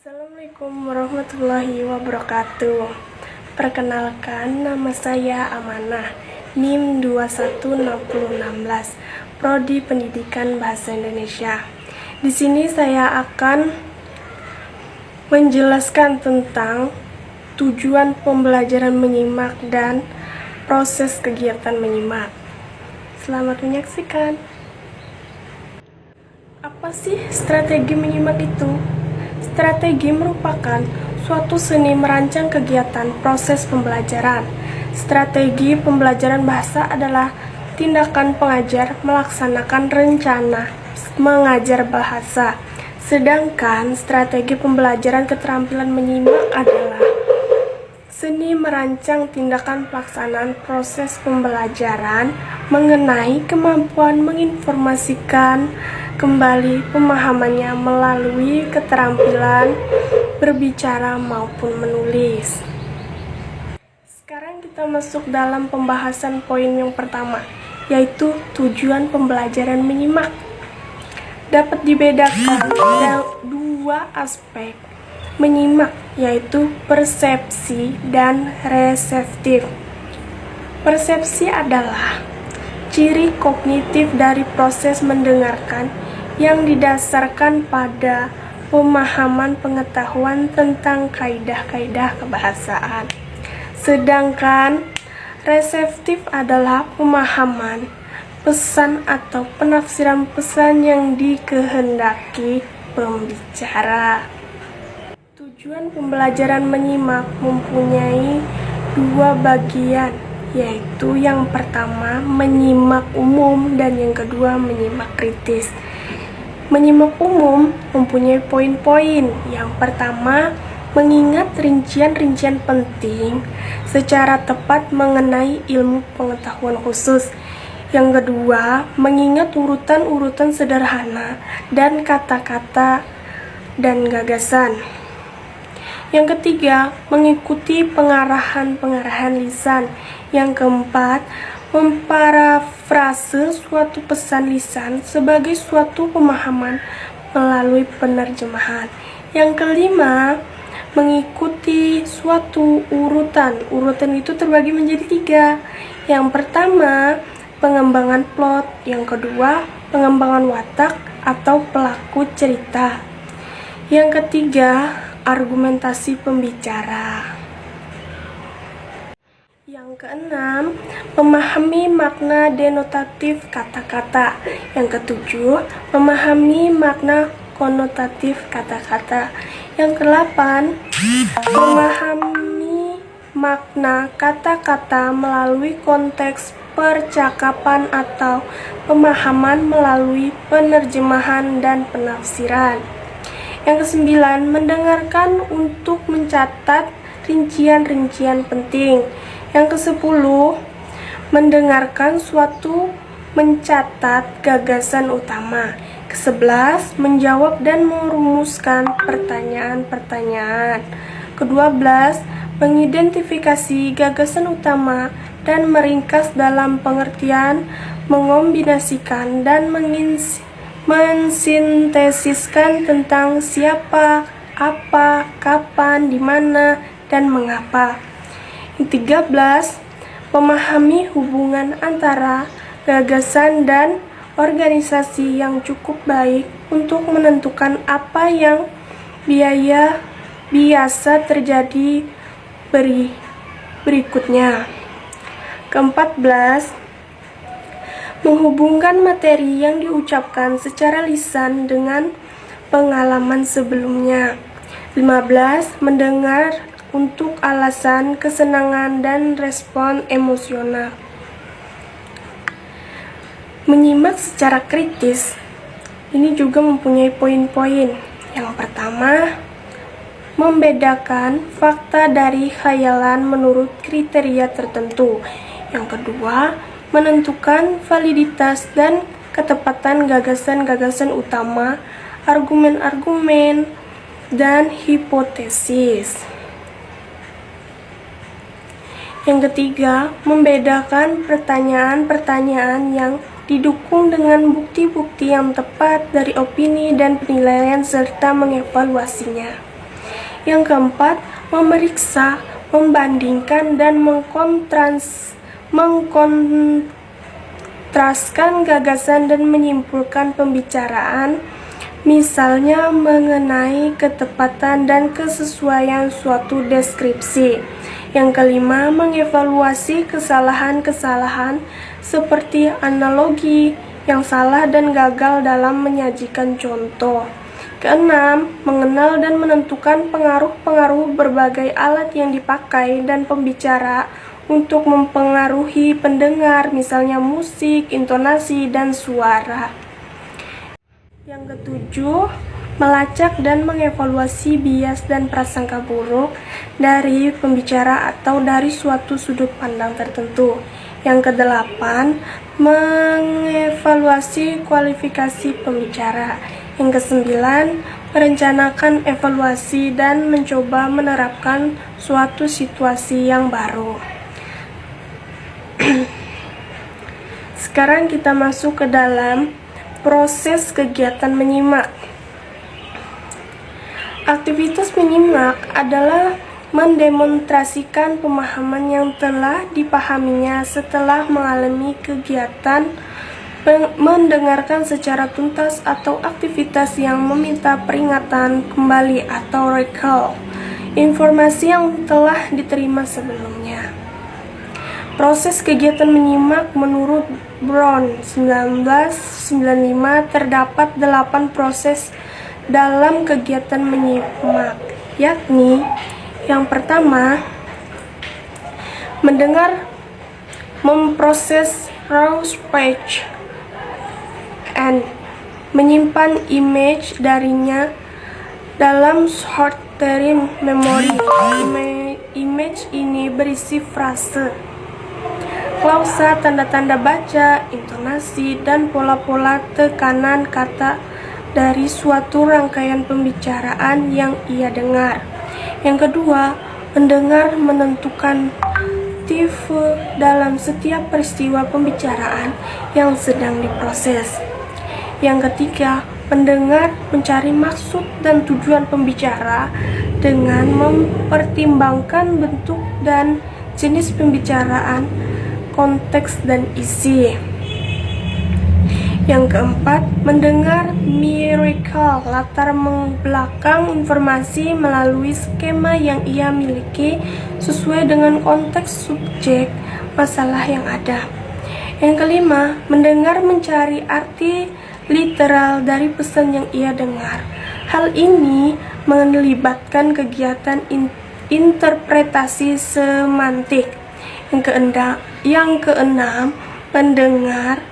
Assalamualaikum warahmatullahi wabarakatuh. Perkenalkan, nama saya Amanah, NIM 216016, Prodi Pendidikan Bahasa Indonesia. Di sini saya akan menjelaskan tentang tujuan pembelajaran menyimak dan proses kegiatan menyimak. Selamat menyaksikan. Apa sih strategi menyimak itu? Strategi merupakan suatu seni merancang kegiatan proses pembelajaran. Strategi pembelajaran bahasa adalah tindakan pengajar melaksanakan rencana mengajar bahasa. Sedangkan strategi pembelajaran keterampilan menyimak adalah seni merancang tindakan pelaksanaan proses pembelajaran mengenai kemampuan menginformasikan kembali pemahamannya melalui keterampilan berbicara maupun menulis. Sekarang kita masuk dalam pembahasan poin yang pertama, yaitu tujuan pembelajaran menyimak. Dapat dibedakan dalam dua aspek menyimak, yaitu persepsi dan reseptif. Persepsi adalah ciri kognitif dari proses mendengarkan yang didasarkan pada pemahaman pengetahuan tentang kaidah-kaidah kebahasaan. Sedangkan reseptif adalah pemahaman, pesan atau penafsiran pesan yang dikehendaki pembicara. Tujuan pembelajaran menyimak mempunyai dua bagian, yaitu yang pertama menyimak umum dan yang kedua menyimak kritis. Menyimak umum mempunyai poin-poin. Yang pertama, mengingat rincian-rincian penting secara tepat mengenai ilmu pengetahuan khusus. Yang kedua, mengingat urutan-urutan sederhana dan kata-kata dan gagasan. Yang ketiga, mengikuti pengarahan-pengarahan lisan. Yang keempat, memparafrase suatu pesan lisan sebagai suatu pemahaman melalui penerjemahan. Yang kelima, mengikuti suatu urutan. Urutan itu terbagi menjadi tiga. Yang pertama, pengembangan plot. Yang kedua, pengembangan watak atau pelaku cerita. Yang ketiga, argumentasi pembicara. Yang keenam, memahami makna denotatif kata-kata. Yang ketujuh, memahami makna konotatif kata-kata. Yang kedelapan, memahami makna kata-kata melalui konteks percakapan atau pemahaman melalui penerjemahan dan penafsiran. Yang kesembilan, mendengarkan untuk mencatat rincian-rincian penting. Yang kesepuluh, mendengarkan suatu mencatat gagasan utama. Kesebelas, menjawab dan merumuskan pertanyaan-pertanyaan. Kedua belas, mengidentifikasi gagasan utama dan meringkas dalam pengertian, mengombinasikan dan mensintesiskan tentang siapa, apa, kapan, di mana, dan mengapa. Yang 13, memahami hubungan antara gagasan dan organisasi yang cukup baik untuk menentukan apa yang biasa terjadi berikutnya. Ke-14, menghubungkan materi yang diucapkan secara lisan dengan pengalaman sebelumnya. 15, mendengar untuk alasan, kesenangan, dan respon emosional. Menyimak secara kritis ini juga mempunyai poin-poin. Yang pertama, membedakan fakta dari khayalan menurut kriteria tertentu. Yang kedua, menentukan validitas dan ketepatan gagasan-gagasan utama, argumen-argumen, dan hipotesis. Yang ketiga, membedakan pertanyaan-pertanyaan yang didukung dengan bukti-bukti yang tepat dari opini dan penilaian serta mengevaluasinya. Yang keempat, memeriksa, membandingkan, dan mengkontraskan gagasan dan menyimpulkan pembicaraan, misalnya mengenai ketepatan dan kesesuaian suatu deskripsi. Yang kelima, mengevaluasi kesalahan-kesalahan seperti analogi yang salah dan gagal dalam menyajikan contoh. Keenam, mengenal dan menentukan pengaruh-pengaruh berbagai alat yang dipakai dan pembicara untuk mempengaruhi pendengar, misalnya musik, intonasi, dan suara. Yang ketujuh, melacak dan mengevaluasi bias dan prasangka buruk dari pembicara atau dari suatu sudut pandang tertentu. Yang kedelapan, mengevaluasi kualifikasi pembicara. Yang kesembilan, merencanakan evaluasi dan mencoba menerapkan suatu situasi yang baru. Sekarang kita masuk ke dalam proses kegiatan menyimak. Aktivitas menyimak adalah mendemonstrasikan pemahaman yang telah dipahaminya setelah mengalami kegiatan mendengarkan secara tuntas atau aktivitas yang meminta peringatan kembali atau recall informasi yang telah diterima sebelumnya. Proses kegiatan menyimak menurut Brown 1995 terdapat 8 proses dalam kegiatan menyimak, yakni yang pertama, mendengar, memproses raw speech, and menyimpan image darinya dalam short-term memory. Image ini berisi frase, klausa, tanda-tanda baca, intonasi, dan pola-pola tekanan kata dari suatu rangkaian pembicaraan yang ia dengar. Yang kedua, mendengar, menentukan motif dalam setiap peristiwa pembicaraan yang sedang diproses. Yang ketiga, mendengar, mencari maksud dan tujuan pembicara dengan mempertimbangkan bentuk dan jenis pembicaraan, konteks dan isi. Yang keempat, mendengar, recall latar belakang informasi melalui skema yang ia miliki sesuai dengan konteks subjek masalah yang ada. Yang kelima, mendengar, mencari arti literal dari pesan yang ia dengar. Hal ini melibatkan kegiatan interpretasi semantik. Yang keenam, mendengar,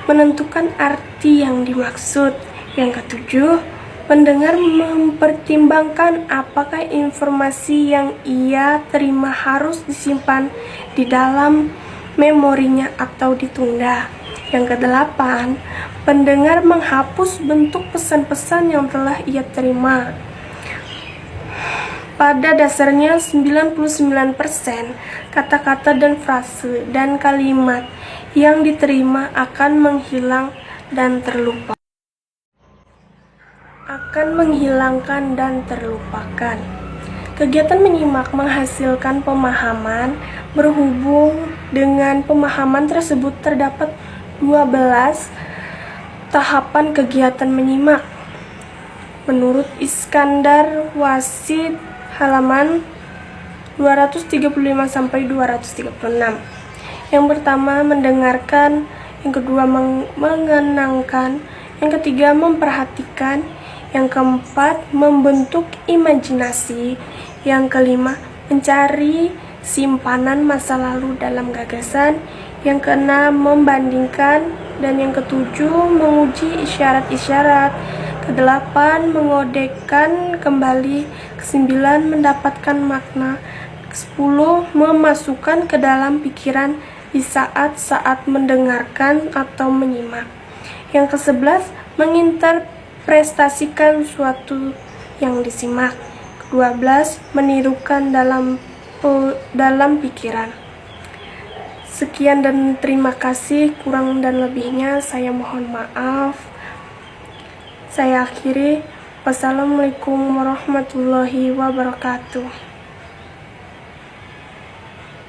menentukan arti yang dimaksud. Yang ketujuh, pendengar mempertimbangkan apakah informasi yang ia terima harus disimpan di dalam memorinya atau ditunda. Yang kedelapan, pendengar menghapus bentuk pesan-pesan yang telah ia terima. Pada dasarnya 99% kata-kata dan frase dan kalimat yang diterima akan menghilang dan terlupa. Akan menghilangkan dan terlupakan. Kegiatan menyimak menghasilkan pemahaman. Berhubung dengan pemahaman tersebut terdapat 12 tahapan kegiatan menyimak. Menurut Iskandar Wasid halaman 235 sampai 236. Yang pertama, mendengarkan. Yang kedua, mengenangkan. Yang ketiga, memperhatikan. Yang keempat, membentuk imajinasi. Yang kelima, mencari simpanan masa lalu dalam gagasan. Yang keenam, membandingkan. Dan yang ketujuh, menguji isyarat-isyarat. Kedelapan, mengodekkan kembali. Kesembilan, mendapatkan makna. Kesepuluh, memasukkan ke dalam pikiran di saat-saat mendengarkan atau menyimak. Yang ke-11, menginterpretasikan suatu yang disimak. Ke-12, menirukan dalam pikiran. Sekian dan terima kasih. Kurang dan lebihnya saya mohon maaf. Saya akhiri. Wassalamualaikum warahmatullahi wabarakatuh.